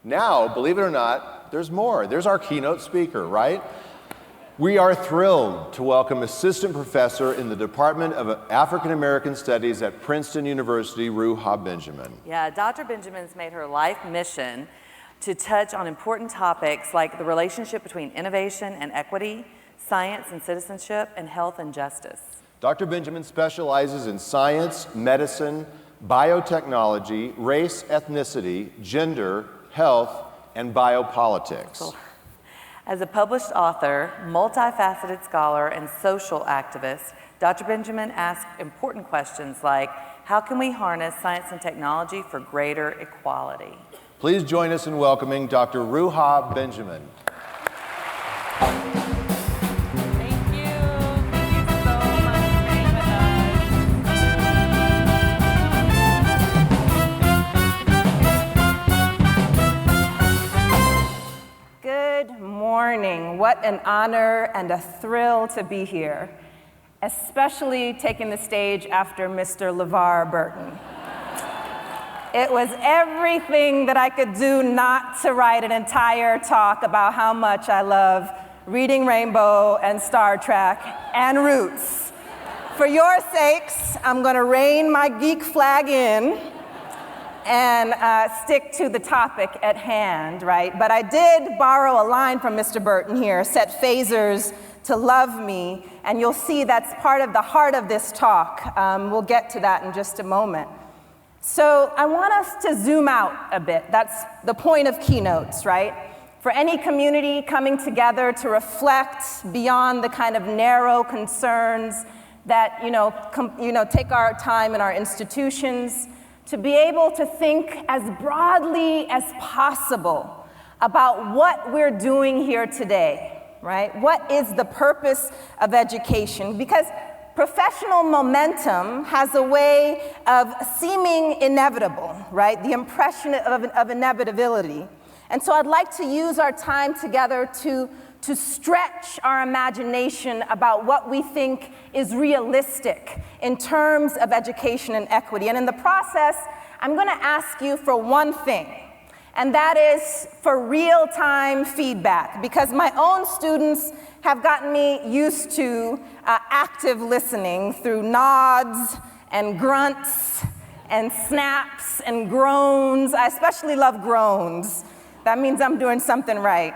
Now, believe it or not, there's more. There's our keynote speaker, right? We are thrilled to welcome Assistant Professor in the Department of African American Studies at Princeton University, Ruha Benjamin. Yeah, Dr. Benjamin's made her life mission to touch on important topics like the relationship between innovation and equity, science and citizenship, and health and justice. Dr. Benjamin specializes in science, medicine, biotechnology, race, ethnicity, gender, health, and biopolitics. Cool. As a published author, multifaceted scholar, and social activist, Dr. Benjamin asks important questions like, how can we harness science and technology for greater equality? Please join us in welcoming Dr. Ruha Benjamin. Thank you. Thank you so much for being with us. Good morning. What an honor and a thrill to be here, especially taking the stage after Mr. LeVar Burton. It was everything that I could do not to write an entire talk about how much I love Reading Rainbow and Star Trek and Roots. For your sakes, I'm going to rein my geek flag in and stick to the topic at hand, right? But I did borrow a line from Mr. Burton here, set phasers to love me, and you'll see that's part of the heart of this talk. We'll get to that in just a moment. So I want us to zoom out a bit. That's the point of keynotes, right? For any community coming together to reflect beyond the kind of narrow concerns that, take our time in our institutions, to be able to think as broadly as possible about what we're doing here today, right? What is the purpose of education? Because professional momentum has a way of seeming inevitable, right? The impression of inevitability. And so I'd like to use our time together to stretch our imagination about what we think is realistic in terms of education and equity. And in the process, I'm going to ask you for one thing, and that is for real-time feedback, because my own students have gotten me used to active listening through nods and grunts and snaps and groans. I especially love groans. That means I'm doing something right.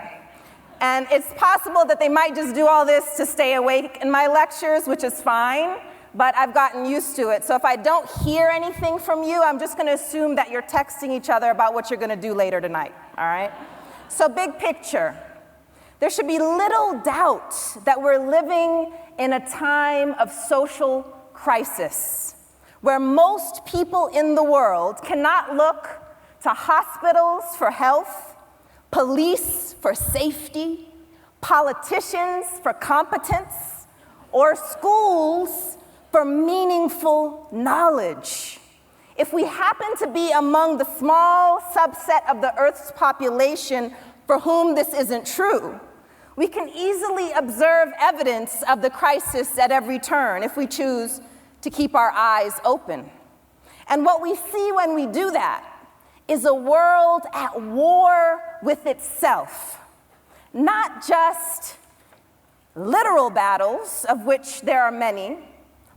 And it's possible that they might just do all this to stay awake in my lectures, which is fine, but I've gotten used to it. So if I don't hear anything from you, I'm just going to assume that you're texting each other about what you're going to do later tonight, all right? So big picture. There should be little doubt that we're living in a time of social crisis, where most people in the world cannot look to hospitals for health, police for safety, politicians for competence, or schools for meaningful knowledge. If we happen to be among the small subset of the Earth's population for whom this isn't true, we can easily observe evidence of the crisis at every turn if we choose to keep our eyes open. And what we see when we do that is a world at war with itself. Not just literal battles, of which there are many,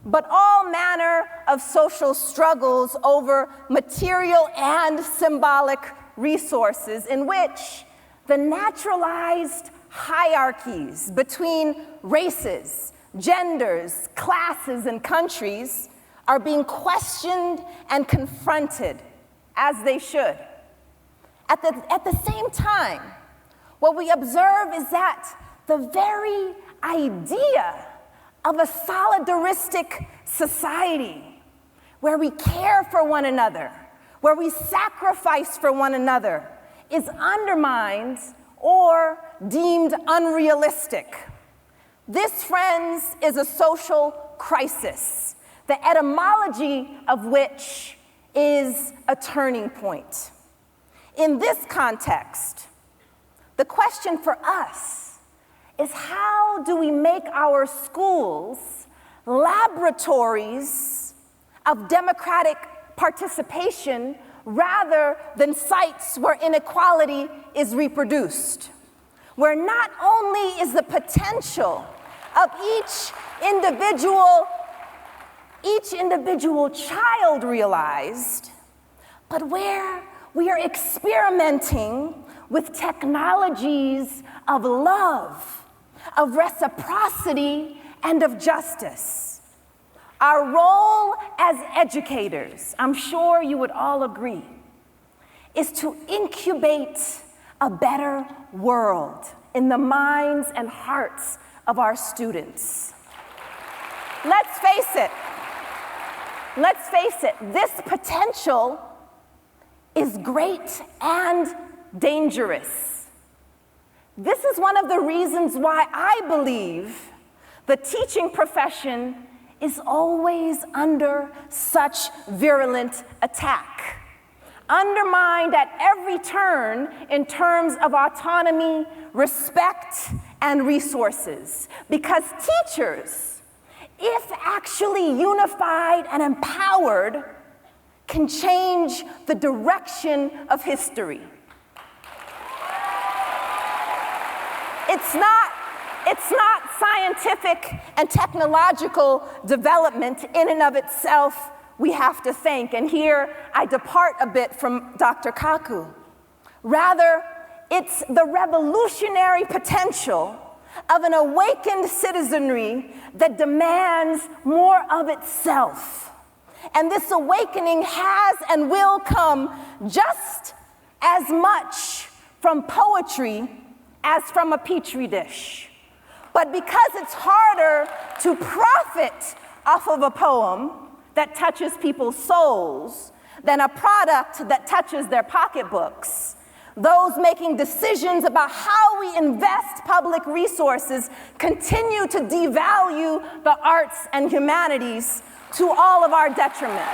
but all manner of social struggles over material and symbolic resources in which the naturalized hierarchies between races, genders, classes, and countries are being questioned and confronted, as they should. At the same time, what we observe is that the very idea of a solidaristic society where we care for one another, where we sacrifice for one another, is undermined or deemed unrealistic. This, friends, is a social crisis, the etymology of which is a turning point. In this context, the question for us is, how do we make our schools laboratories of democratic participation rather than sites where inequality is reproduced, where not only is the potential of each individual child realized, but where we are experimenting with technologies of love, of reciprocity, and of justice. Our role as educators, I'm sure you would all agree, is to incubate a better world in the minds and hearts of our students. Let's face it, this potential is great and dangerous. This is one of the reasons why I believe the teaching profession is always under such virulent attack, undermined at every turn in terms of autonomy, respect, and resources. Because teachers, if actually unified and empowered, can change the direction of history. It's not scientific and technological development in and of itself we have to thank. And here I depart a bit from Dr. Kaku. Rather, it's the revolutionary potential of an awakened citizenry that demands more of itself. And this awakening has and will come just as much from poetry as from a petri dish. But because it's harder to profit off of a poem that touches people's souls than a product that touches their pocketbooks, those making decisions about how we invest public resources continue to devalue the arts and humanities to all of our detriment.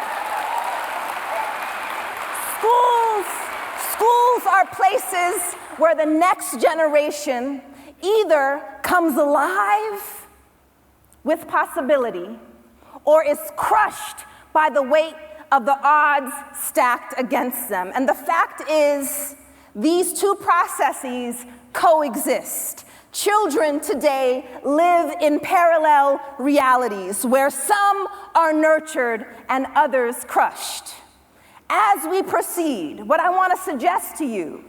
Schools are places where the next generation either comes alive with possibility or is crushed by the weight of the odds stacked against them. And the fact is, these two processes coexist. Children today live in parallel realities where some are nurtured and others crushed. As we proceed, what I want to suggest to you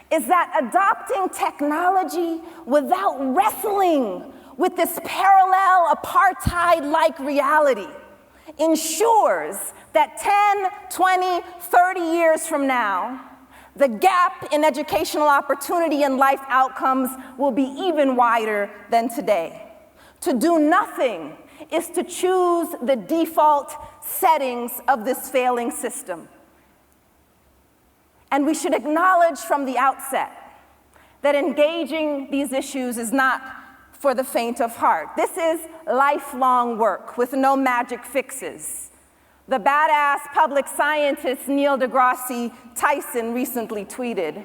is that adopting technology without wrestling with this parallel apartheid-like reality ensures that 10, 20, 30 years from now, the gap in educational opportunity and life outcomes will be even wider than today. To do nothing is to choose the default settings of this failing system. And we should acknowledge from the outset that engaging these issues is not for the faint of heart. This is lifelong work with no magic fixes. The badass public scientist Neil deGrasse Tyson recently tweeted,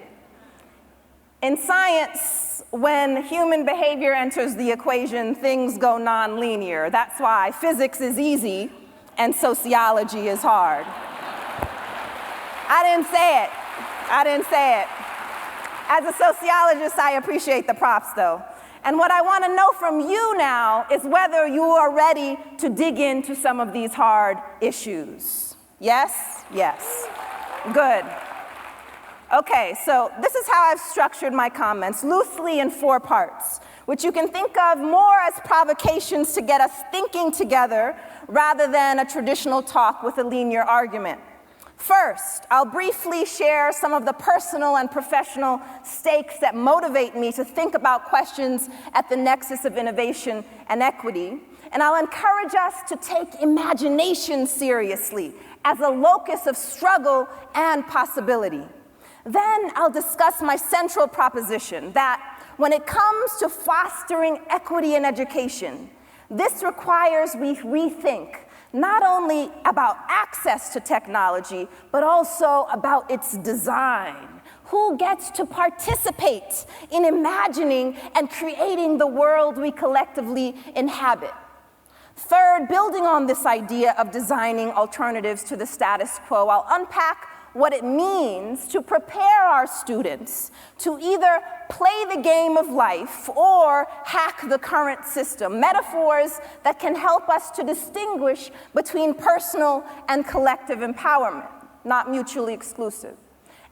"In science, when human behavior enters the equation, things go non-linear. That's why physics is easy and sociology is hard." I didn't say it. As a sociologist, I appreciate the props, though. And what I want to know from you now is whether you are ready to dig into some of these hard issues. Yes? Yes. Good. Okay, so this is how I've structured my comments, loosely in 4 parts, which you can think of more as provocations to get us thinking together rather than a traditional talk with a linear argument. First, I'll briefly share some of the personal and professional stakes that motivate me to think about questions at the nexus of innovation and equity. And I'll encourage us to take imagination seriously as a locus of struggle and possibility. Then I'll discuss my central proposition that when it comes to fostering equity in education, this requires we rethink not only about access to technology, but also about its design. Who gets to participate in imagining and creating the world we collectively inhabit? Third, building on this idea of designing alternatives to the status quo, I'll unpack what it means to prepare our students to either play the game of life or hack the current system, metaphors that can help us to distinguish between personal and collective empowerment, not mutually exclusive.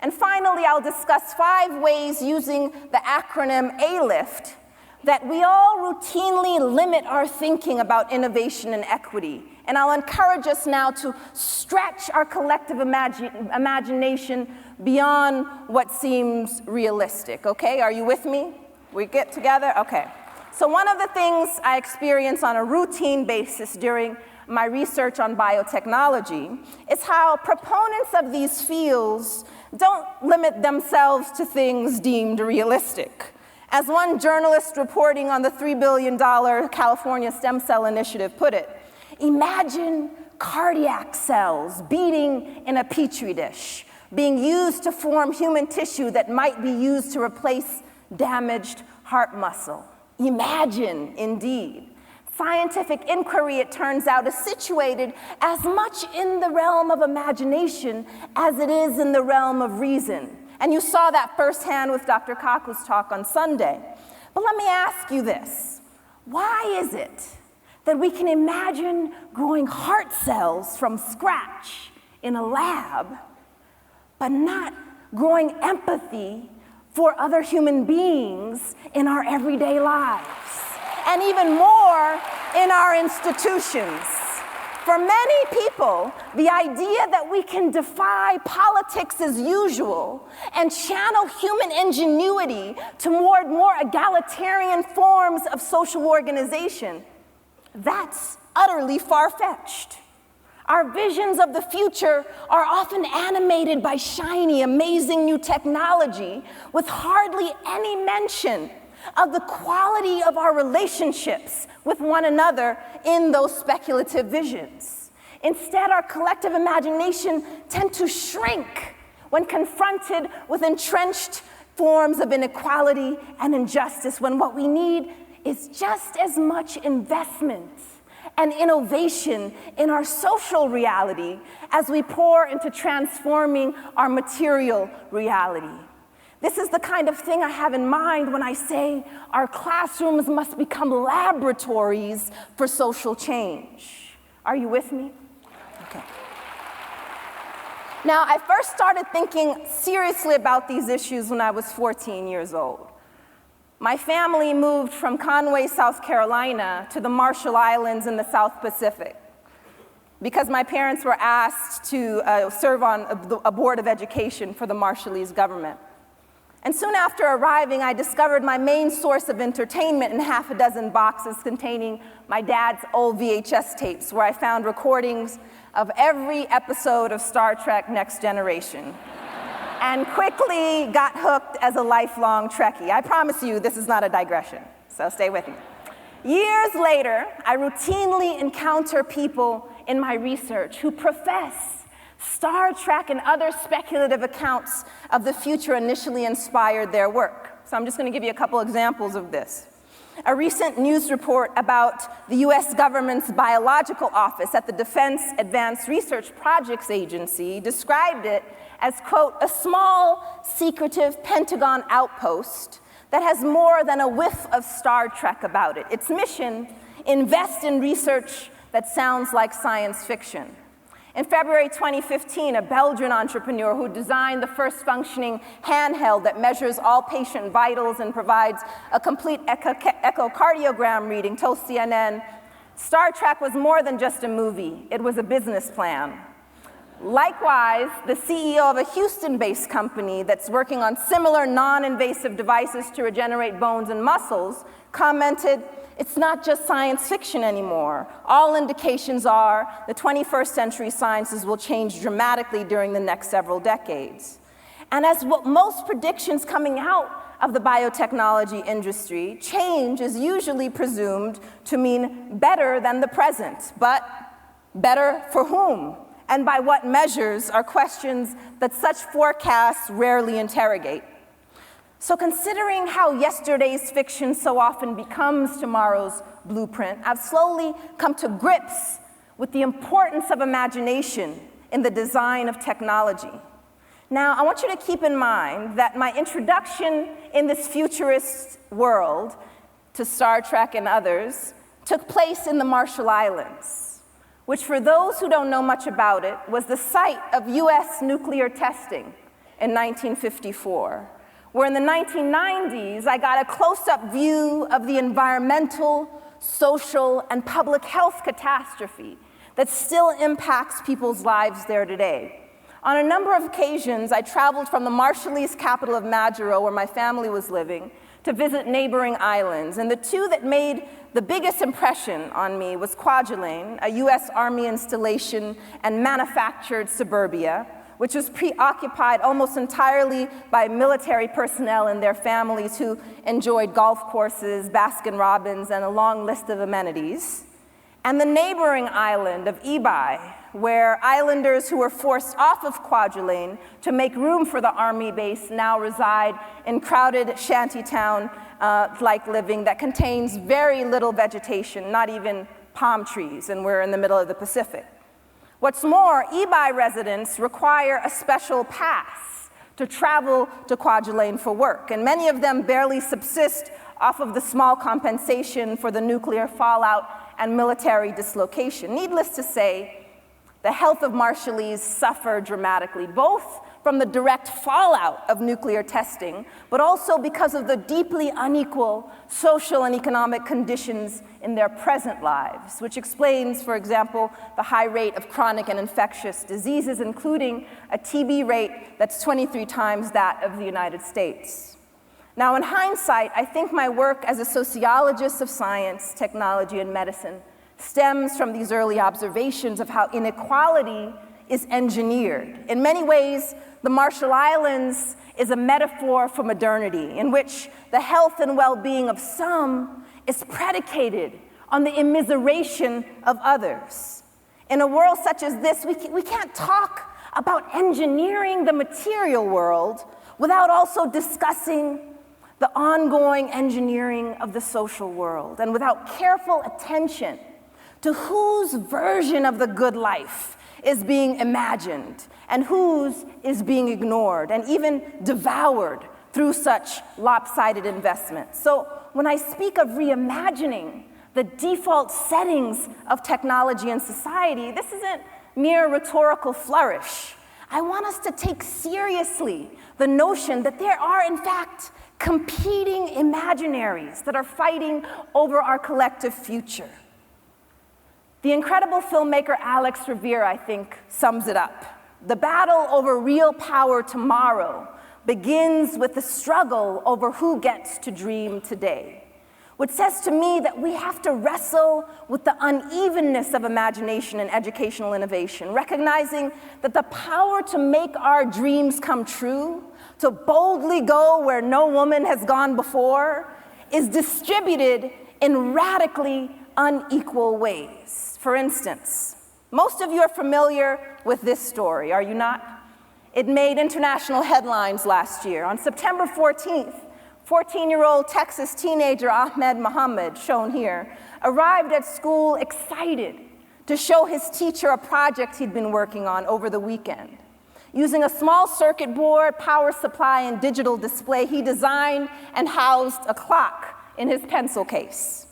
And finally, I'll discuss 5 ways using the acronym ALIFT that we all routinely limit our thinking about innovation and equity. And I'll encourage us now to stretch our collective imagination beyond what seems realistic, okay? Are you with me? We get together? Okay. So one of the things I experience on a routine basis during my research on biotechnology is how proponents of these fields don't limit themselves to things deemed realistic. As one journalist reporting on the $3 billion California Stem Cell Initiative put it, imagine cardiac cells beating in a petri dish, being used to form human tissue that might be used to replace damaged heart muscle. Imagine, indeed. Scientific inquiry, it turns out, is situated as much in the realm of imagination as it is in the realm of reason. And you saw that firsthand with Dr. Kaku's talk on Sunday. But let me ask you this. Why is it that we can imagine growing heart cells from scratch in a lab, but not growing empathy for other human beings in our everyday lives? And even more in our institutions. For many people, the idea that we can defy politics as usual and channel human ingenuity toward more egalitarian forms of social organization, that's utterly far-fetched. Our visions of the future are often animated by shiny, amazing new technology with hardly any mention of the quality of our relationships with one another in those speculative visions. Instead, our collective imagination tends to shrink when confronted with entrenched forms of inequality and injustice, when what we need is just as much investment and innovation in our social reality as we pour into transforming our material reality. This is the kind of thing I have in mind when I say our classrooms must become laboratories for social change. Are you with me? Okay. Now, I first started thinking seriously about these issues when I was 14 years old. My family moved from Conway, South Carolina, to the Marshall Islands in the South Pacific because my parents were asked to serve on a board of education for the Marshallese government. And soon after arriving, I discovered my main source of entertainment in half a dozen boxes containing my dad's old VHS tapes, where I found recordings of every episode of Star Trek Next Generation, and quickly got hooked as a lifelong Trekkie. I promise you, this is not a digression, so stay with me. Years later, I routinely encounter people in my research who profess Star Trek and other speculative accounts of the future initially inspired their work. So I'm just going to give you a couple examples of this. A recent news report about the US government's biological office at the Defense Advanced Research Projects Agency described it as, quote, a small, secretive Pentagon outpost that has more than a whiff of Star Trek about it. Its mission, invest in research that sounds like science fiction. In February 2015, a Belgian entrepreneur who designed the first functioning handheld that measures all patient vitals and provides a complete echocardiogram reading told CNN, Star Trek was more than just a movie, it was a business plan. Likewise, the CEO of a Houston-based company that's working on similar non-invasive devices to regenerate bones and muscles commented, it's not just science fiction anymore. All indications are the 21st century sciences will change dramatically during the next several decades. And as what most predictions coming out of the biotechnology industry, change is usually presumed to mean better than the present, but better for whom? And by what measures are questions that such forecasts rarely interrogate. So considering how yesterday's fiction so often becomes tomorrow's blueprint, I've slowly come to grips with the importance of imagination in the design of technology. Now, I want you to keep in mind that my introduction in this futurist world to Star Trek and others took place in the Marshall Islands, which, for those who don't know much about it, was the site of US nuclear testing in 1954, where in the 1990s, I got a close-up view of the environmental, social, and public health catastrophe that still impacts people's lives there today. On a number of occasions, I traveled from the Marshallese capital of Majuro, where my family was living, to visit neighboring islands. And the two that made the biggest impression on me was Kwajalein, a US Army installation and manufactured suburbia, which was preoccupied almost entirely by military personnel and their families who enjoyed golf courses, Baskin-Robbins, and a long list of amenities. And the neighboring island of Ibai, where islanders who were forced off of Kwajalein to make room for the Army base now reside in crowded shantytown-like living that contains very little vegetation, not even palm trees, and we're in the middle of the Pacific. What's more, Ibai residents require a special pass to travel to Kwajalein for work, and many of them barely subsist off of the small compensation for the nuclear fallout and military dislocation. Needless to say, the health of Marshallese suffered dramatically, both from the direct fallout of nuclear testing, but also because of the deeply unequal social and economic conditions in their present lives, which explains, for example, the high rate of chronic and infectious diseases, including a TB rate that's 23 times that of the United States. Now, in hindsight, I think my work as a sociologist of science, technology, and medicine stems from these early observations of how inequality is engineered. In many ways, the Marshall Islands is a metaphor for modernity, in which the health and well-being of some is predicated on the immiseration of others. In a world such as this, we can't talk about engineering the material world without also discussing the ongoing engineering of the social world, and without careful attention to whose version of the good life is being imagined and whose is being ignored and even devoured through such lopsided investment. So when I speak of reimagining the default settings of technology and society, this isn't mere rhetorical flourish. I want us to take seriously the notion that there are, in fact, competing imaginaries that are fighting over our collective future. The incredible filmmaker Alex Rivera, I think, sums it up. The battle over real power tomorrow begins with the struggle over who gets to dream today, which says to me that we have to wrestle with the unevenness of imagination and educational innovation, recognizing that the power to make our dreams come true, to boldly go where no woman has gone before, is distributed in radically unequal ways. For instance, most of you are familiar with this story, are you not? It made international headlines last year. On September 14th, 14-year-old Texas teenager Ahmed Muhammad, shown here, arrived at school excited to show his teacher a project he'd been working on over the weekend. Using a small circuit board, power supply, and digital display, he designed and housed a clock in his pencil case.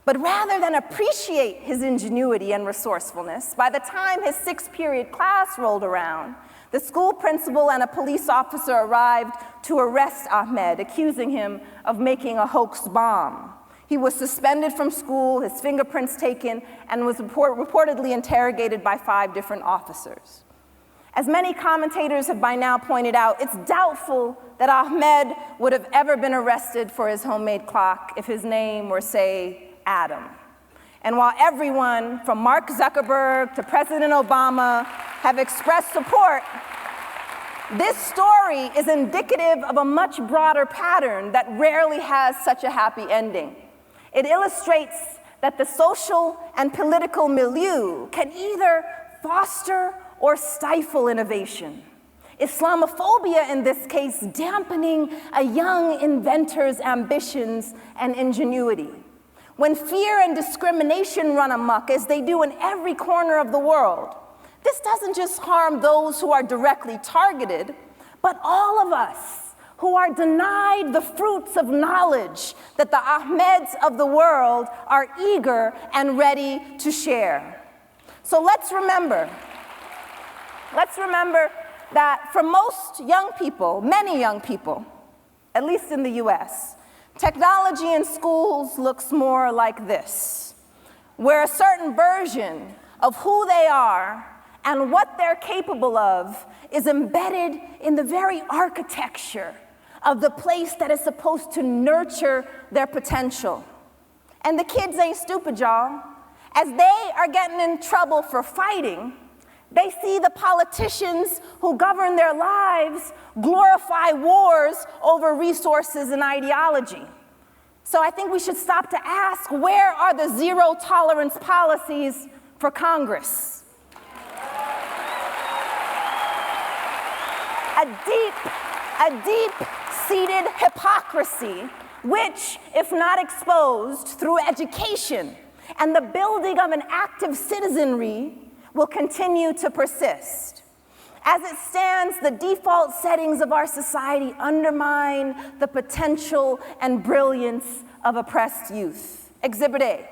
But rather than appreciate his ingenuity and resourcefulness, by the time his sixth period class rolled around, the school principal and a police officer arrived to arrest Ahmed, accusing him of making a hoax bomb. He was suspended from school, his fingerprints taken, and was reportedly interrogated by 5 different officers. As many commentators have by now pointed out, it's doubtful that Ahmed would have ever been arrested for his homemade clock if his name were, say, Adam. And while everyone from Mark Zuckerberg to President Obama have expressed support, this story is indicative of a much broader pattern that rarely has such a happy ending. It illustrates that the social and political milieu can either foster or stifle innovation. Islamophobia, in this case, dampening a young inventor's ambitions and ingenuity. When fear and discrimination run amok, as they do in every corner of the world, this doesn't just harm those who are directly targeted, but all of us who are denied the fruits of knowledge that the Ahmeds of the world are eager and ready to share. So let's remember that for most young people, many young people, at least in the US, technology in schools looks more like this, where a certain version of who they are and what they're capable of is embedded in the very architecture of the place that is supposed to nurture their potential. And the kids ain't stupid, y'all. As they are getting in trouble for fighting, they see the politicians who govern their lives glorify wars over resources and ideology. So I think we should stop to ask, where are the zero tolerance policies for Congress? A deep-seated hypocrisy, which, if not exposed through education and the building of an active citizenry, will continue to persist. As it stands, the default settings of our society undermine the potential and brilliance of oppressed youth. Exhibit A.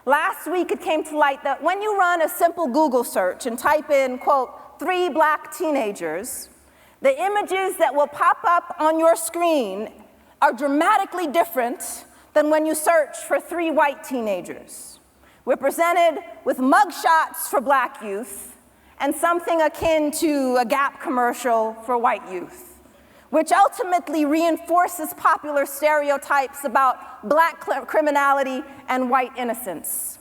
Last week, it came to light that when you run a simple Google search and type in, quote, 3 black teenagers, the images that will pop up on your screen are dramatically different than when you search for 3 white teenagers. We're presented with mugshots for black youth and something akin to a Gap commercial for white youth, which ultimately reinforces popular stereotypes about black criminality and white innocence.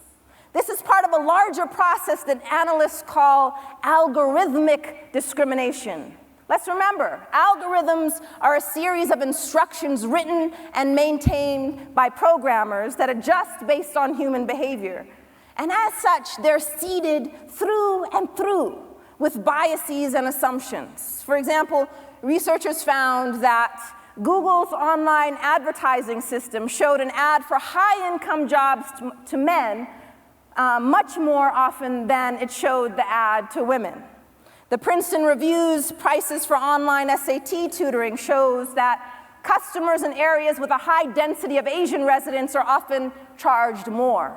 This is part of a larger process that analysts call algorithmic discrimination. Let's remember, algorithms are a series of instructions written and maintained by programmers that adjust based on human behavior. And as such, they're seeded through and through with biases and assumptions. For example, researchers found that Google's online advertising system showed an ad for high-income jobs to men much more often than it showed the ad to women. The Princeton Review's prices for online SAT tutoring shows that customers in areas with a high density of Asian residents are often charged more.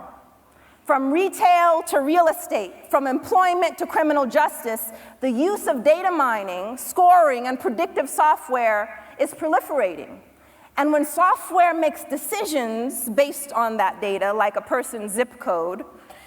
From retail to real estate, from employment to criminal justice, the use of data mining, scoring, and predictive software is proliferating. And when software makes decisions based on that data, like a person's zip code,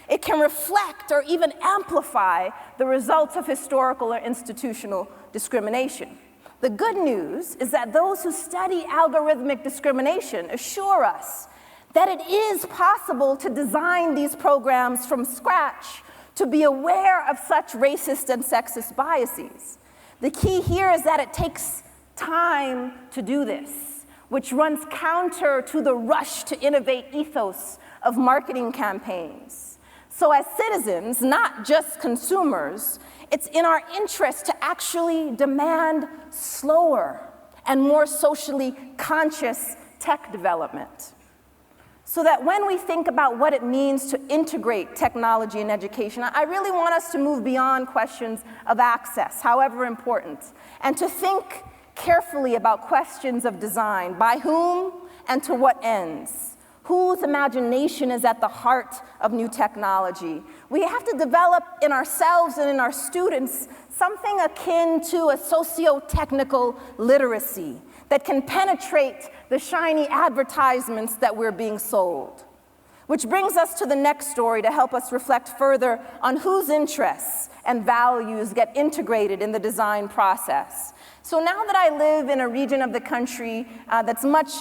it can reflect or even amplify the results of historical or institutional discrimination. The good news is that those who study algorithmic discrimination assure us that it is possible to design these programs from scratch to be aware of such racist and sexist biases. The key here is that it takes time to do this, which runs counter to the rush to innovate ethos of marketing campaigns. So as citizens, not just consumers, it's in our interest to actually demand slower and more socially conscious tech development, so that when we think about what it means to integrate technology in education, I really want us to move beyond questions of access, however important, and to think carefully about questions of design, by whom and to what ends. Whose imagination is at the heart of new technology? We have to develop in ourselves and in our students something akin to a socio-technical literacy that can penetrate the shiny advertisements that we're being sold. Which brings us to the next story to help us reflect further on whose interests and values get integrated in the design process. So now that I live in a region of the country that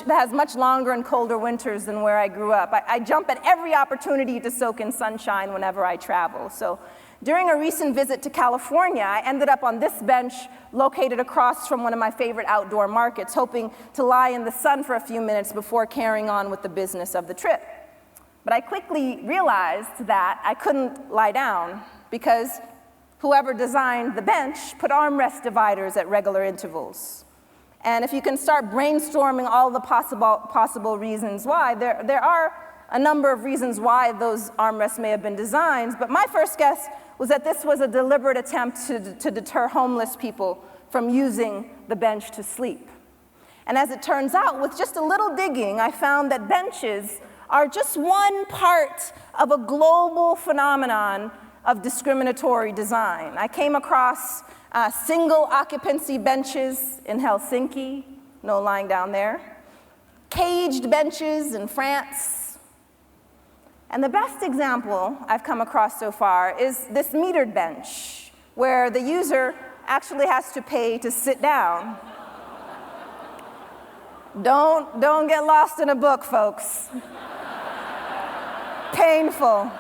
has much longer and colder winters than where I grew up, I jump at every opportunity to soak in sunshine whenever I travel. So during a recent visit to California, I ended up on this bench located across from one of my favorite outdoor markets, hoping to lie in the sun for a few minutes before carrying on with the business of the trip. But I quickly realized that I couldn't lie down because whoever designed the bench put armrest dividers at regular intervals. And if you can start brainstorming all the possible reasons why, there are a number of reasons why those armrests may have been designed, but my first guess was that this was a deliberate attempt to deter homeless people from using the bench to sleep. And as it turns out, with just a little digging, I found that benches are just one part of a global phenomenon of discriminatory design. I came across single occupancy benches in Helsinki, no lying down there, caged benches in France. And the best example I've come across so far is this metered bench, where the user actually has to pay to sit down. Don't get lost in a book, folks. Painful.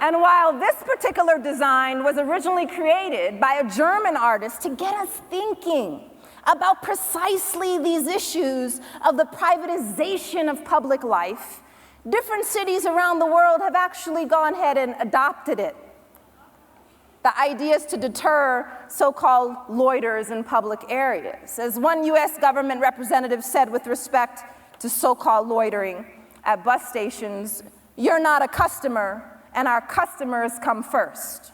And while this particular design was originally created by a German artist to get us thinking about precisely these issues of the privatization of public life, different cities around the world have actually gone ahead and adopted it. The idea is to deter so-called loiterers in public areas. As one US government representative said with respect to so-called loitering at bus stations, "You're not a customer, and our customers come first."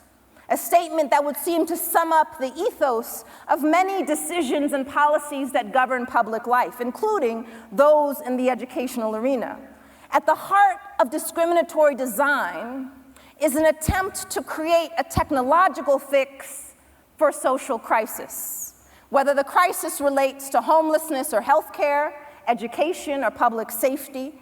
A statement that would seem to sum up the ethos of many decisions and policies that govern public life, including those in the educational arena. At the heart of discriminatory design is an attempt to create a technological fix for a social crisis, whether the crisis relates to homelessness or healthcare, education or public safety.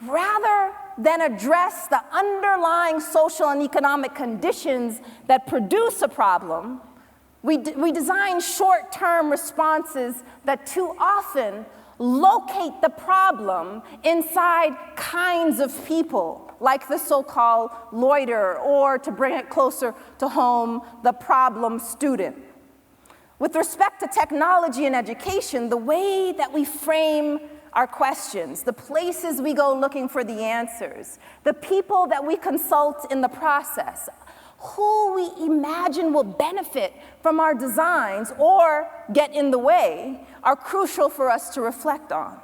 Rather than address the underlying social and economic conditions that produce a problem, we design short-term responses that too often locate the problem inside kinds of people, like the so-called loiterer, or to bring it closer to home, the problem student. With respect to technology and education, the way that we frame our questions, the places we go looking for the answers, the people that we consult in the process, who we imagine will benefit from our designs or get in the way, are crucial for us to reflect on.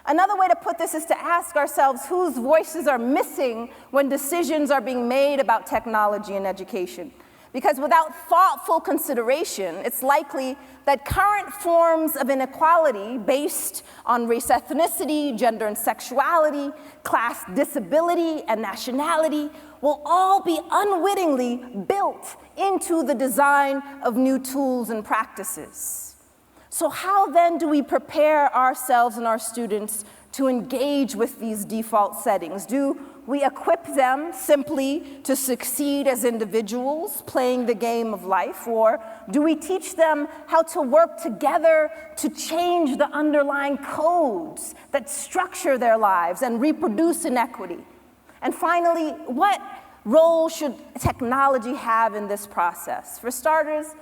Another way to put this is to ask ourselves whose voices are missing when decisions are being made about technology and education. Because without thoughtful consideration, it's likely that current forms of inequality based on race, ethnicity, gender and sexuality, class, disability, and nationality will all be unwittingly built into the design of new tools and practices. So how then do we prepare ourselves and our students to engage with these default settings? Do we equip them simply to succeed as individuals playing the game of life, or do we teach them how to work together to change the underlying codes that structure their lives and reproduce inequity? And finally, what role should technology have in this process? For starters,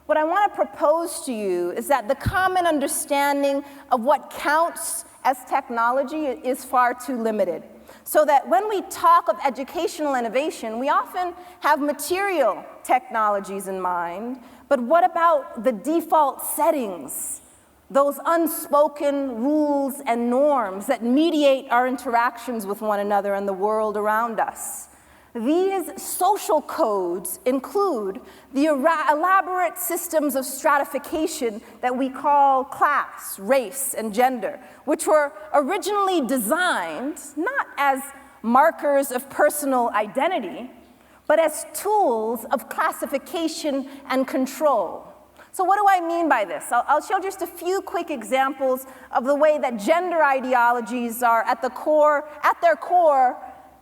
what I want to propose to you is that the common understanding of what counts as technology is far too limited. So that when we talk of educational innovation, we often have material technologies in mind, but what about the default settings, those unspoken rules and norms that mediate our interactions with one another and the world around us? These social codes include the elaborate systems of stratification that we call class, race, and gender, which were originally designed not as markers of personal identity, but as tools of classification and control. So what do I mean by this? I'll show just a few quick examples of the way that gender ideologies are at their core,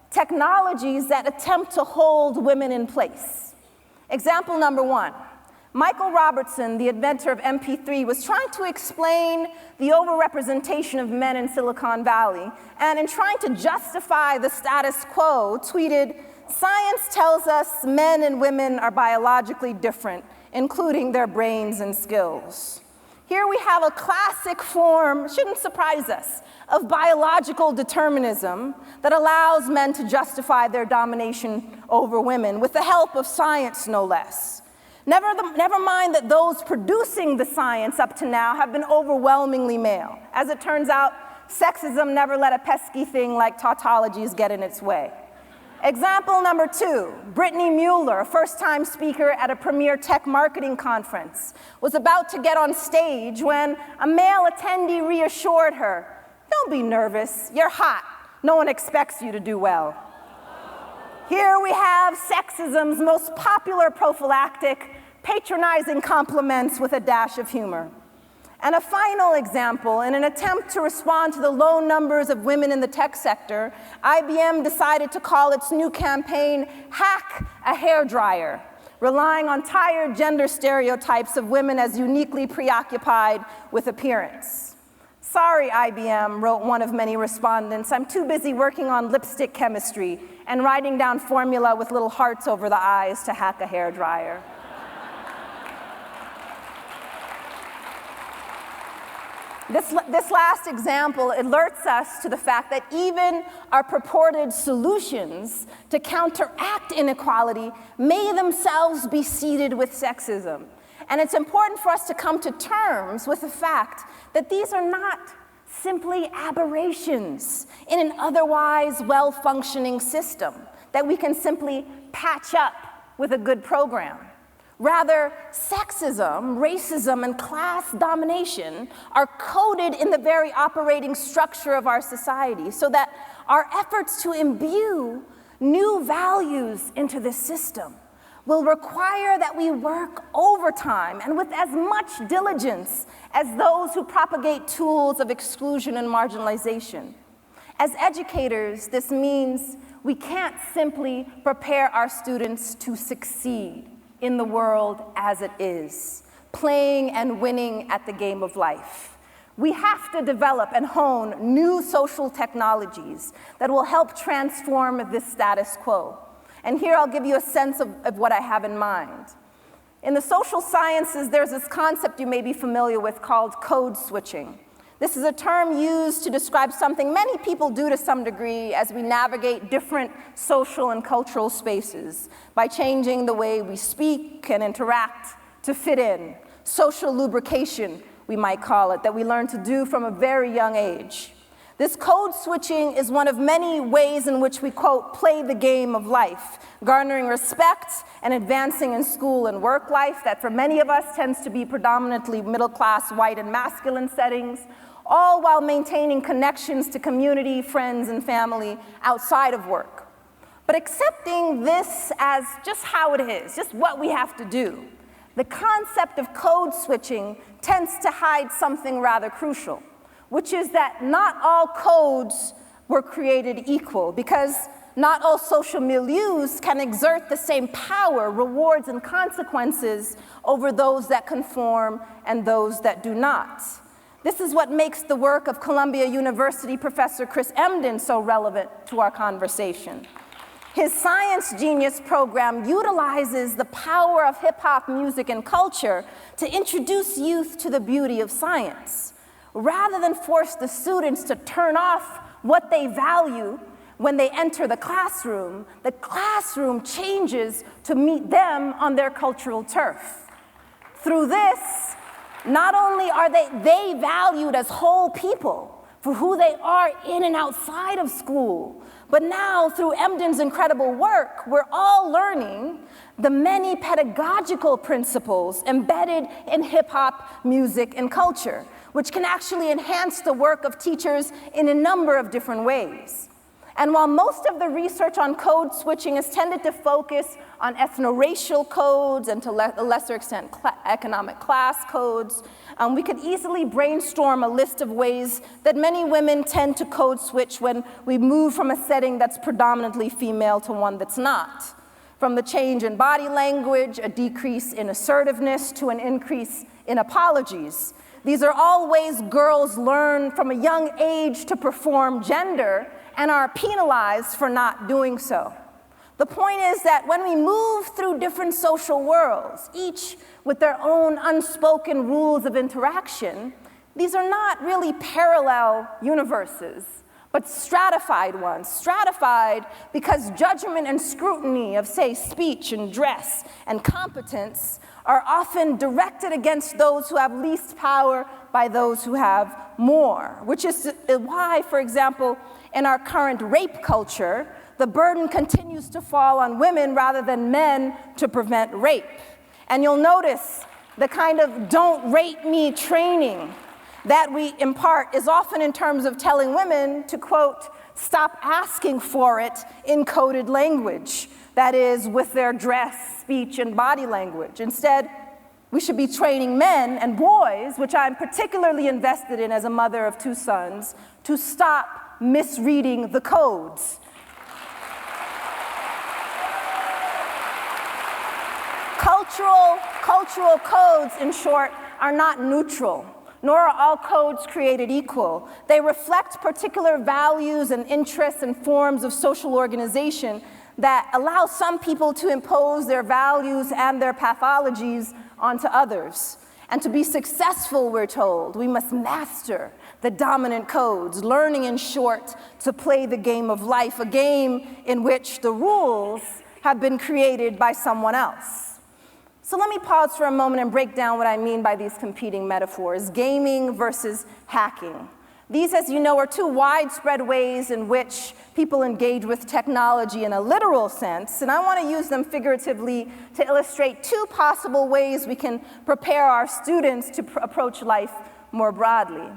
technologies that attempt to hold women in place. Example number one, Michael Robertson, the inventor of MP3, was trying to explain the overrepresentation of men in Silicon Valley, and in trying to justify the status quo, tweeted, "Science tells us men and women are biologically different, including their brains and skills." Here we have a classic form, shouldn't surprise us, of biological determinism that allows men to justify their domination over women, with the help of science, no less. Never mind that those producing the science up to now have been overwhelmingly male. As it turns out, sexism never let a pesky thing like tautologies get in its way. Example number 2, Brittany Mueller, a first-time speaker at a premier tech marketing conference, was about to get on stage when a male attendee reassured her, "Don't be nervous, you're hot. No one expects you to do well." Here we have sexism's most popular prophylactic, patronizing compliments with a dash of humor. And a final example, in an attempt to respond to the low numbers of women in the tech sector, IBM decided to call its new campaign Hack a Hairdryer, relying on tired gender stereotypes of women as uniquely preoccupied with appearance. "Sorry, IBM," wrote one of many respondents, "I'm too busy working on lipstick chemistry and writing down formula with little hearts over the eyes to hack a hairdryer." This last example alerts us to the fact that even our purported solutions to counteract inequality may themselves be seeded with sexism. And it's important for us to come to terms with the fact that these are not simply aberrations in an otherwise well-functioning system that we can simply patch up with a good program. Rather, sexism, racism, and class domination are coded in the very operating structure of our society, so that our efforts to imbue new values into this system will require that we work overtime and with as much diligence as those who propagate tools of exclusion and marginalization. As educators, this means we can't simply prepare our students to succeed in the world as it is, playing and winning at the game of life. We have to develop and hone new social technologies that will help transform this status quo. And here I'll give you a sense of what I have in mind. In the social sciences, there's this concept you may be familiar with called code switching. This is a term used to describe something many people do to some degree as we navigate different social and cultural spaces by changing the way we speak and interact to fit in. Social lubrication, we might call it, that we learn to do from a very young age. This code switching is one of many ways in which we, quote, play the game of life, garnering respect and advancing in school and work life that for many of us tends to be predominantly middle-class, white, and masculine settings, all while maintaining connections to community, friends, and family outside of work. But accepting this as just how it is, just what we have to do, the concept of code switching tends to hide something rather crucial, which is that not all codes were created equal, because not all social milieus can exert the same power, rewards, and consequences over those that conform and those that do not. This is what makes the work of Columbia University professor Chris Emdin so relevant to our conversation. His Science Genius program utilizes the power of hip-hop music and culture to introduce youth to the beauty of science. Rather than force the students to turn off what they value when they enter the classroom changes to meet them on their cultural turf. Through this, not only are they valued as whole people for who they are in and outside of school, but now through Emdin's incredible work, we're all learning the many pedagogical principles embedded in hip-hop music and culture, which can actually enhance the work of teachers in a number of different ways. And while most of the research on code switching has tended to focus on ethno-racial codes and to a lesser extent economic class codes, we could easily brainstorm a list of ways that many women tend to code switch when we move from a setting that's predominantly female to one that's not. From the change in body language, a decrease in assertiveness, to an increase in apologies. These are all ways girls learn from a young age to perform gender and are penalized for not doing so. The point is that when we move through different social worlds, each with their own unspoken rules of interaction, these are not really parallel universes, but stratified ones. Stratified because judgment and scrutiny of, say, speech and dress and competence are often directed against those who have least power by those who have more, which is why, for example, in our current rape culture, the burden continues to fall on women rather than men to prevent rape. And you'll notice the kind of don't rape me training that we impart is often in terms of telling women to, quote, stop asking for it in coded language, that is, with their dress, speech, and body language. Instead, we should be training men and boys, which I'm particularly invested in as a mother of 2 sons, to stop misreading the codes. Cultural codes, in short, are not neutral, nor are all codes created equal. They reflect particular values and interests and forms of social organization that allow some people to impose their values and their pathologies onto others. And to be successful, we're told, we must master the dominant codes, learning, in short, to play the game of life, a game in which the rules have been created by someone else. So let me pause for a moment and break down what I mean by these competing metaphors, gaming versus hacking. These, as you know, are 2 widespread ways in which people engage with technology in a literal sense, and I want to use them figuratively to illustrate 2 possible ways we can prepare our students to approach life more broadly.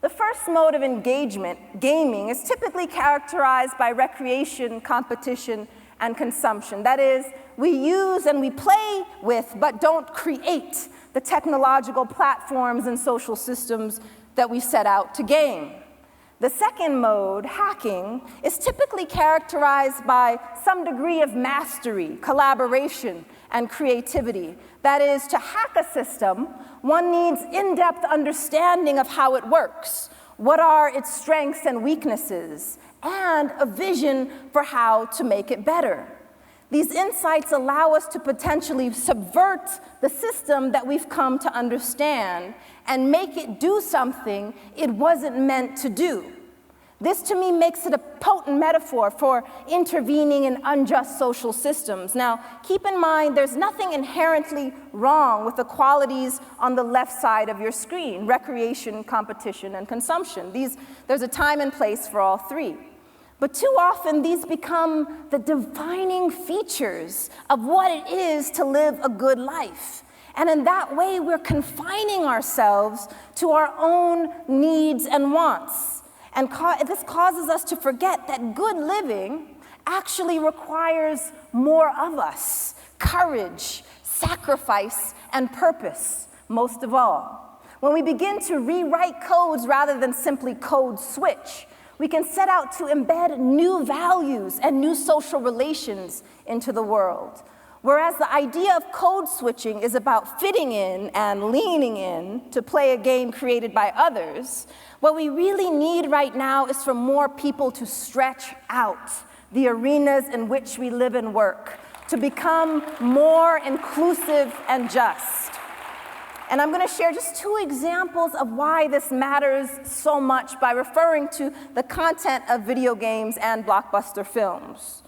The first mode of engagement, gaming, is typically characterized by recreation, competition, and consumption. That is, we use and we play with, but don't create the technological platforms and social systems that we set out to game. The second mode, hacking, is typically characterized by some degree of mastery, collaboration, and creativity. That is, to hack a system, one needs in-depth understanding of how it works, what are its strengths and weaknesses, and a vision for how to make it better. These insights allow us to potentially subvert the system that we've come to understand and make it do something it wasn't meant to do. This, to me, makes it a potent metaphor for intervening in unjust social systems. Now, keep in mind, there's nothing inherently wrong with the qualities on the left side of your screen: recreation, competition, and consumption. There's a time and place for all 3. But too often, these become the defining features of what it is to live a good life. And in that way, we're confining ourselves to our own needs and wants. And this causes us to forget that good living actually requires more of us: courage, sacrifice, and purpose, most of all. When we begin to rewrite codes rather than simply code switch, we can set out to embed new values and new social relations into the world. Whereas the idea of code switching is about fitting in and leaning in to play a game created by others, what we really need right now is for more people to stretch out the arenas in which we live and work, to become more inclusive and just. And I'm going to share just 2 examples of why this matters so much by referring to the content of video games and blockbuster films.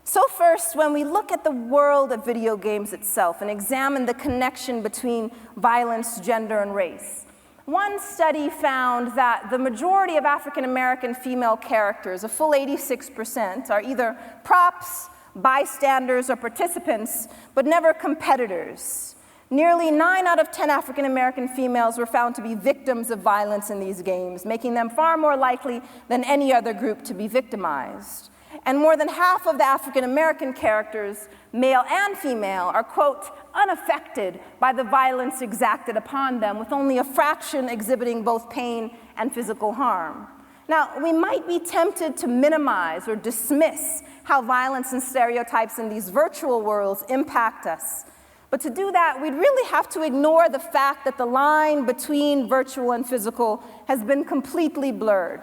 So first, when we look at the world of video games itself and examine the connection between violence, gender, and race, one study found that the majority of African American female characters, a full 86%, are either props, bystanders, or participants, but never competitors. Nearly 9 out of 10 African American females were found to be victims of violence in these games, making them far more likely than any other group to be victimized. And more than half of the African American characters, male and female, are, quote, unaffected by the violence exacted upon them, with only a fraction exhibiting both pain and physical harm. Now, we might be tempted to minimize or dismiss how violence and stereotypes in these virtual worlds impact us. But to do that, we'd really have to ignore the fact that the line between virtual and physical has been completely blurred.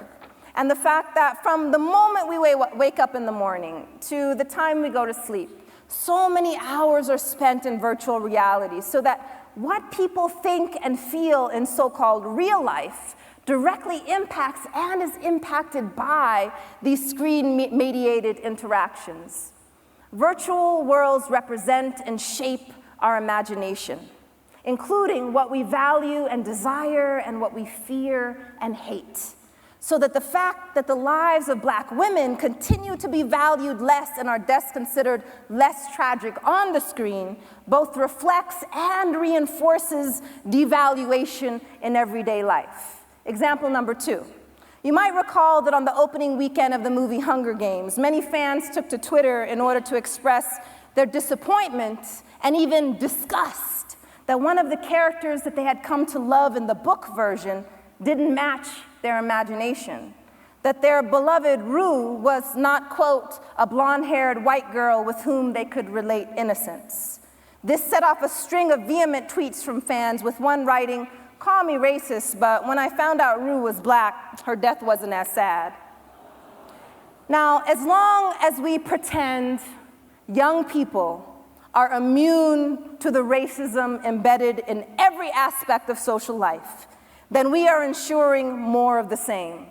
And the fact that from the moment we wake up in the morning to the time we go to sleep, so many hours are spent in virtual reality, so that what people think and feel in so-called real life directly impacts and is impacted by these screen-mediated interactions. Virtual worlds represent and shape our imagination, including what we value and desire and what we fear and hate. so that the fact that the lives of Black women continue to be valued less and are thus considered less tragic on the screen both reflects and reinforces devaluation in everyday life. Example number 2. You might recall that on the opening weekend of the movie Hunger Games, many fans took to Twitter in order to express their disappointment and even disgust that one of the characters that they had come to love in the book version didn't match their imagination, that their beloved Rue was not, quote, a blonde-haired white girl with whom they could relate innocence. This set off a string of vehement tweets from fans, with one writing, "Call me racist, but when I found out Rue was Black, her death wasn't as sad." Now, as long as we pretend young people are immune to the racism embedded in every aspect of social life, then we are ensuring more of the same.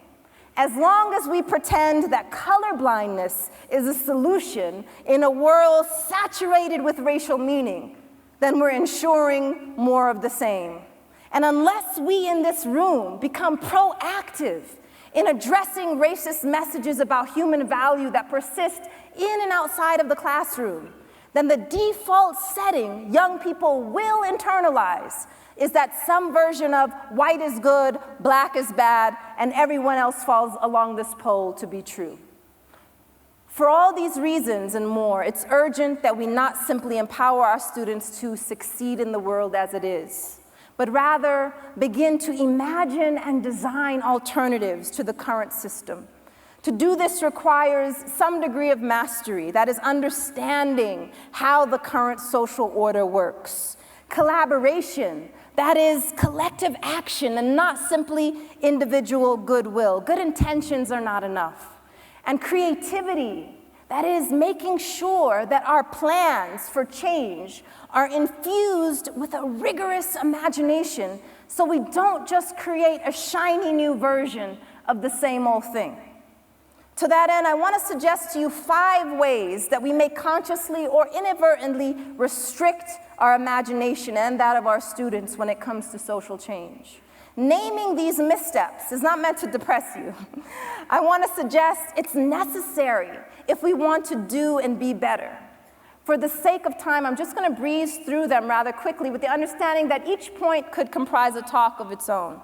As long as we pretend that colorblindness is a solution in a world saturated with racial meaning, then we're ensuring more of the same. And unless we in this room become proactive in addressing racist messages about human value that persist in and outside of the classroom, then the default setting young people will internalize is that some version of white is good, Black is bad, and everyone else falls along this pole to be true. For all these reasons and more, it's urgent that we not simply empower our students to succeed in the world as it is, but rather begin to imagine and design alternatives to the current system. To do this requires some degree of mastery, that is, understanding how the current social order works. Collaboration, that is, collective action and not simply individual goodwill. Good intentions are not enough. And creativity, that is, making sure that our plans for change are infused with a rigorous imagination so we don't just create a shiny new version of the same old thing. To that end, I want to suggest to you 5 ways that we may consciously or inadvertently restrict our imagination and that of our students when it comes to social change. Naming these missteps is not meant to depress you. I want to suggest it's necessary if we want to do and be better. For the sake of time, I'm just going to breeze through them rather quickly with the understanding that each point could comprise a talk of its own.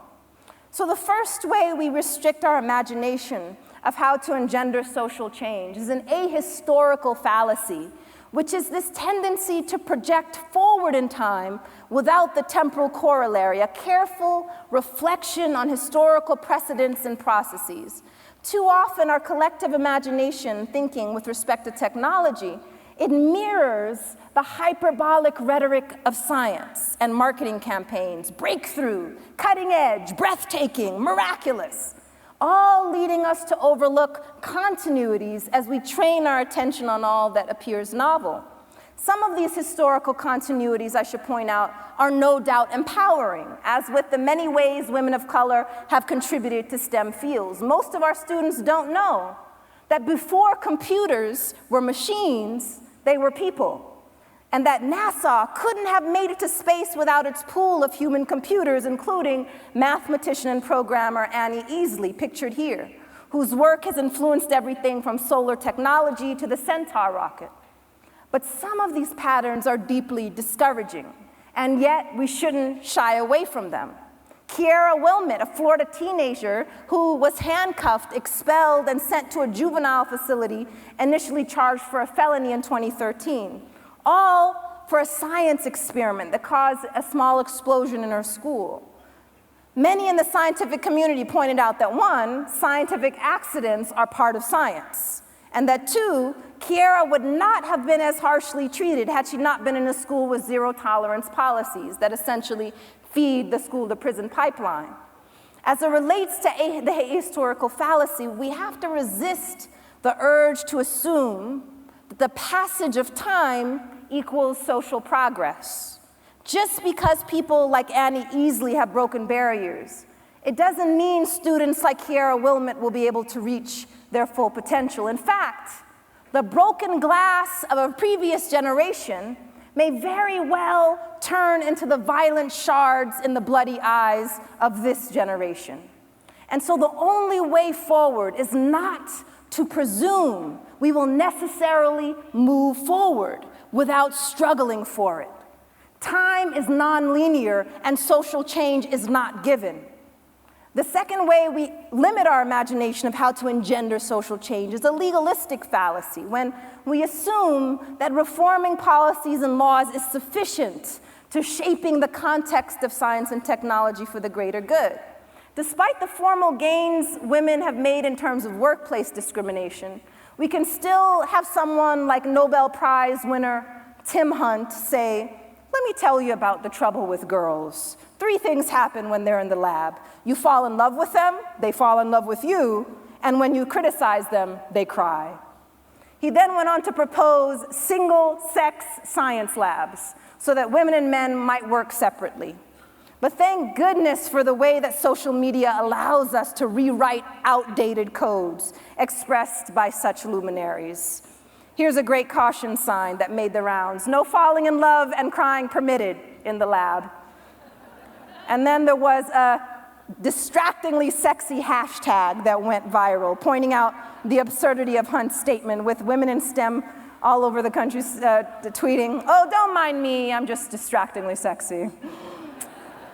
So the first way we restrict our imagination of how to engender social change is an ahistorical fallacy, which is this tendency to project forward in time without the temporal corollary, a careful reflection on historical precedents and processes. Too often, our collective imagination thinking with respect to technology, it mirrors the hyperbolic rhetoric of science and marketing campaigns, breakthrough, cutting edge, breathtaking, miraculous, all leading us to overlook continuities as we train our attention on all that appears novel. Some of these historical continuities, I should point out, are no doubt empowering, as with the many ways women of color have contributed to STEM fields. Most of our students don't know that before computers were machines, they were people, and that NASA couldn't have made it to space without its pool of human computers, including mathematician and programmer Annie Easley, pictured here, whose work has influenced everything from solar technology to the Centaur rocket. But some of these patterns are deeply discouraging, and yet we shouldn't shy away from them. Kiara Wilmot, a Florida teenager who was handcuffed, expelled, and sent to a juvenile facility, initially charged for a felony in 2013, all for a science experiment that caused a small explosion in her school. Many in the scientific community pointed out that 1, scientific accidents are part of science, and that 2, Kiara would not have been as harshly treated had she not been in a school with zero-tolerance policies that essentially feed the school-to-prison pipeline. As it relates to the ahistorical fallacy, we have to resist the urge to assume that the passage of time equals social progress. Just because people like Annie Easley have broken barriers, it doesn't mean students like Kiara Wilmot will be able to reach their full potential. In fact, the broken glass of a previous generation may very well turn into the violent shards in the bloody eyes of this generation. And so the only way forward is not to presume we will necessarily move forward without struggling for it. Time is nonlinear and social change is not given. The second way we limit our imagination of how to engender social change is a legalistic fallacy, when we assume that reforming policies and laws is sufficient to shaping the context of science and technology for the greater good. Despite the formal gains women have made in terms of workplace discrimination, we can still have someone like Nobel Prize winner Tim Hunt say, "Let me tell you about the trouble with girls. 3 things happen when they're in the lab. You fall in love with them, they fall in love with you, and when you criticize them, they cry." He then went on to propose single-sex science labs so that women and men might work separately. But thank goodness for the way that social media allows us to rewrite outdated codes expressed by such luminaries. Here's a great caution sign that made the rounds: no falling in love and crying permitted in the lab. And then there was a distractingly sexy hashtag that went viral, pointing out the absurdity of Hunt's statement, with women in STEM all over the country tweeting, "Oh, don't mind me, I'm just distractingly sexy."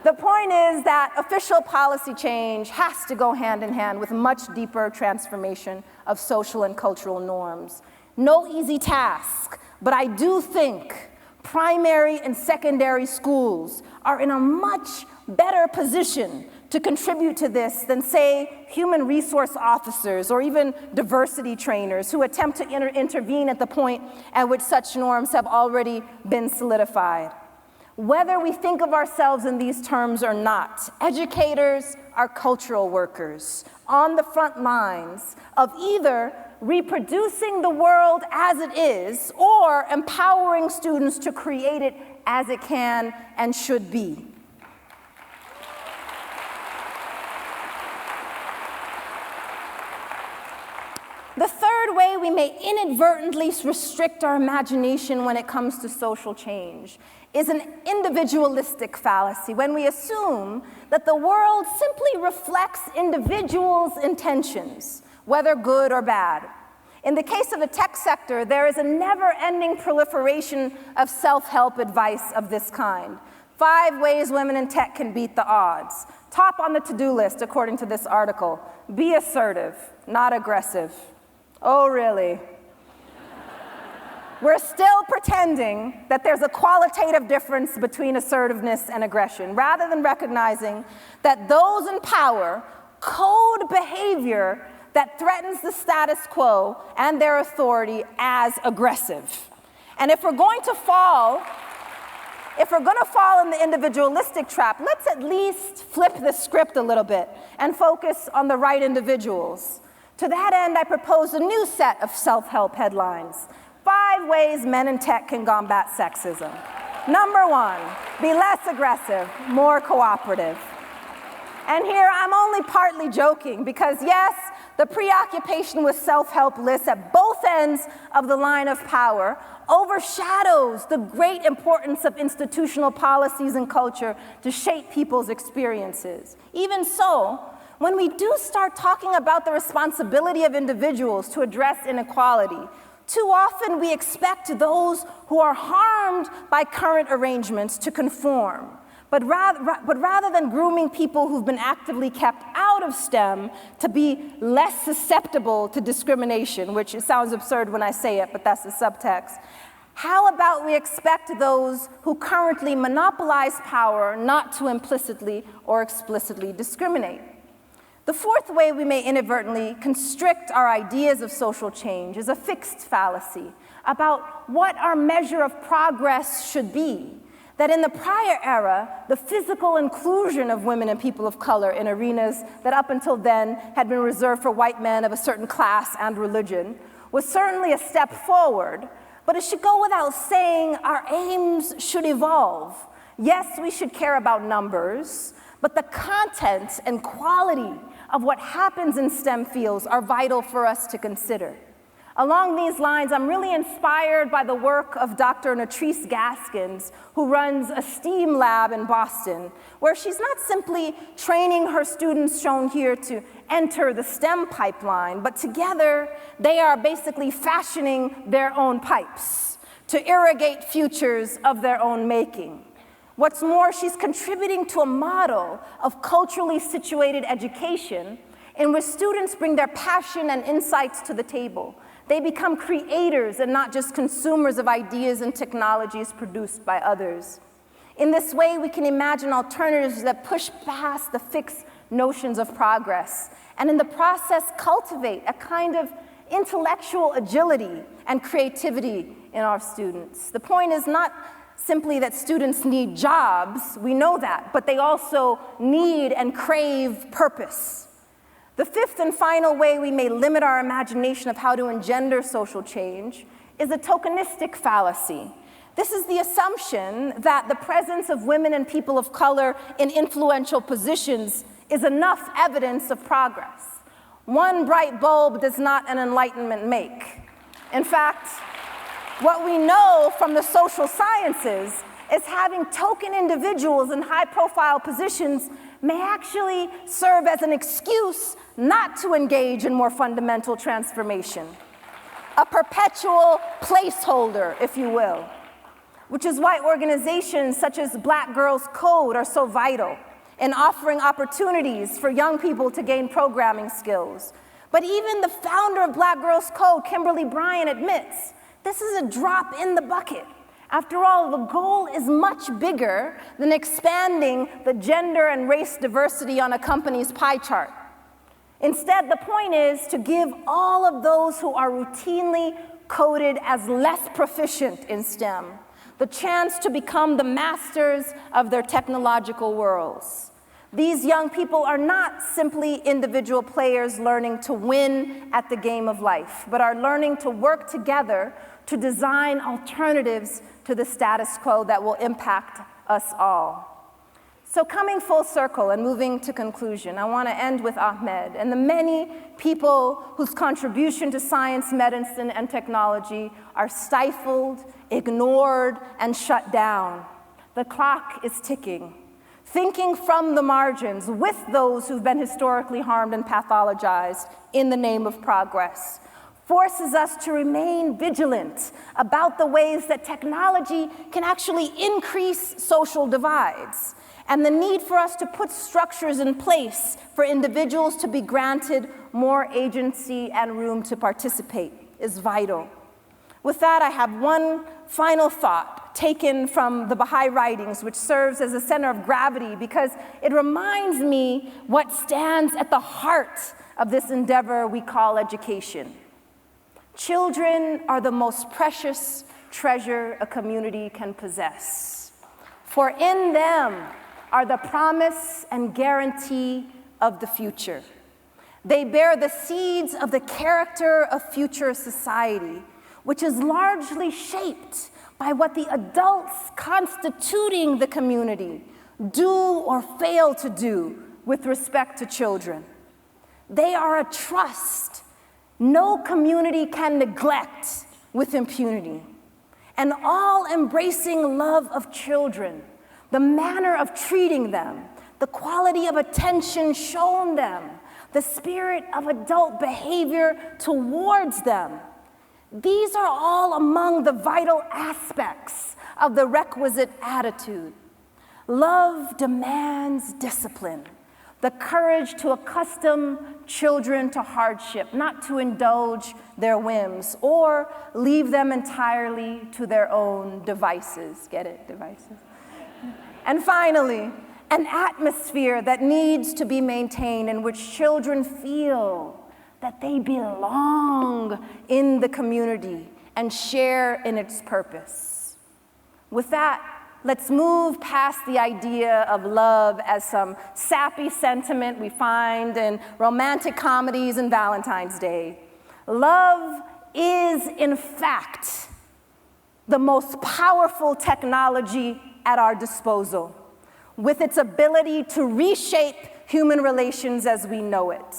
The point is that official policy change has to go hand in hand with much deeper transformation of social and cultural norms. No easy task, but I do think primary and secondary schools are in a much better position to contribute to this than, say, human resource officers or even diversity trainers who attempt to intervene at the point at which such norms have already been solidified. Whether we think of ourselves in these terms or not, educators are cultural workers on the front lines of either reproducing the world as it is or empowering students to create it as it can and should be. The third way we may inadvertently restrict our imagination when it comes to social change is an individualistic fallacy, when we assume that the world simply reflects individuals' intentions, whether good or bad. In the case of the tech sector, there is a never-ending proliferation of self-help advice of this kind. 5 ways women in tech can beat the odds. Top on the to-do list, according to this article: be assertive, not aggressive. Oh, really? We're still pretending that there's a qualitative difference between assertiveness and aggression, rather than recognizing that those in power code behavior that threatens the status quo and their authority as aggressive. And if we're going to fall in the individualistic trap, let's at least flip the script a little bit and focus on the right individuals. To that end, I propose a new set of self-help headlines: 5 ways men in tech can combat sexism. Number 1, be less aggressive, more cooperative. And here I'm only partly joking, because yes, the preoccupation with self-help lists at both ends of the line of power overshadows the great importance of institutional policies and culture to shape people's experiences. Even so, when we do start talking about the responsibility of individuals to address inequality, too often we expect those who are harmed by current arrangements to conform. But rather than grooming people who've been actively kept out of STEM to be less susceptible to discrimination, which it sounds absurd when I say it, but that's the subtext, how about we expect those who currently monopolize power not to implicitly or explicitly discriminate? The fourth way we may inadvertently constrict our ideas of social change is a fixed fallacy about what our measure of progress should be. That in the prior era, the physical inclusion of women and people of color in arenas that up until then had been reserved for white men of a certain class and religion was certainly a step forward, but it should go without saying our aims should evolve. Yes, we should care about numbers, but the content and quality of what happens in STEM fields are vital for us to consider. Along these lines, I'm really inspired by the work of Dr. Natrice Gaskins, who runs a STEAM lab in Boston, where she's not simply training her students shown here to enter the STEM pipeline, but together they are basically fashioning their own pipes to irrigate futures of their own making. What's more, she's contributing to a model of culturally situated education in which students bring their passion and insights to the table. They become creators and not just consumers of ideas and technologies produced by others. In this way, we can imagine alternatives that push past the fixed notions of progress, and in the process cultivate a kind of intellectual agility and creativity in our students. The point is not simply that students need jobs, we know that, but they also need and crave purpose. The fifth and final way we may limit our imagination of how to engender social change is a tokenistic fallacy. This is the assumption that the presence of women and people of color in influential positions is enough evidence of progress. One bright bulb does not an enlightenment make. In fact, what we know from the social sciences is having token individuals in high-profile positions may actually serve as an excuse not to engage in more fundamental transformation, a perpetual placeholder, if you will, which is why organizations such as Black Girls Code are so vital in offering opportunities for young people to gain programming skills. But even the founder of Black Girls Code, Kimberly Bryant, admits this is a drop in the bucket. After all, the goal is much bigger than expanding the gender and race diversity on a company's pie chart. Instead, the point is to give all of those who are routinely coded as less proficient in STEM the chance to become the masters of their technological worlds. These young people are not simply individual players learning to win at the game of life, but are learning to work together to design alternatives to the status quo that will impact us all. So coming full circle and moving to conclusion, I want to end with Ahmed and the many people whose contribution to science, medicine, and technology are stifled, ignored, and shut down. The clock is ticking. Thinking from the margins with those who've been historically harmed and pathologized in the name of progress forces us to remain vigilant about the ways that technology can actually increase social divides, and the need for us to put structures in place for individuals to be granted more agency and room to participate is vital. With that, I have one final thought taken from the Baha'i writings, which serves as a center of gravity because it reminds me what stands at the heart of this endeavor we call education. Children are the most precious treasure a community can possess, for in them are the promise and guarantee of the future. They bear the seeds of the character of future society, which is largely shaped by what the adults constituting the community do or fail to do with respect to children. They are a trust no community can neglect with impunity. An all-embracing love of children, the manner of treating them, the quality of attention shown them, the spirit of adult behavior towards them. These are all among the vital aspects of the requisite attitude. Love demands discipline, the courage to accustom children to hardship, not to indulge their whims or leave them entirely to their own devices. Get it? Devices. And finally, an atmosphere that needs to be maintained in which children feel that they belong in the community and share in its purpose. With that, let's move past the idea of love as some sappy sentiment we find in romantic comedies and Valentine's Day. Love is, in fact, the most powerful technology at our disposal, with its ability to reshape human relations as we know it.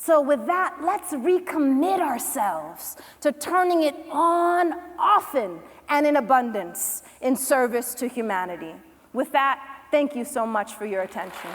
So with that, let's recommit ourselves to turning it on often and in abundance in service to humanity. With that, thank you so much for your attention.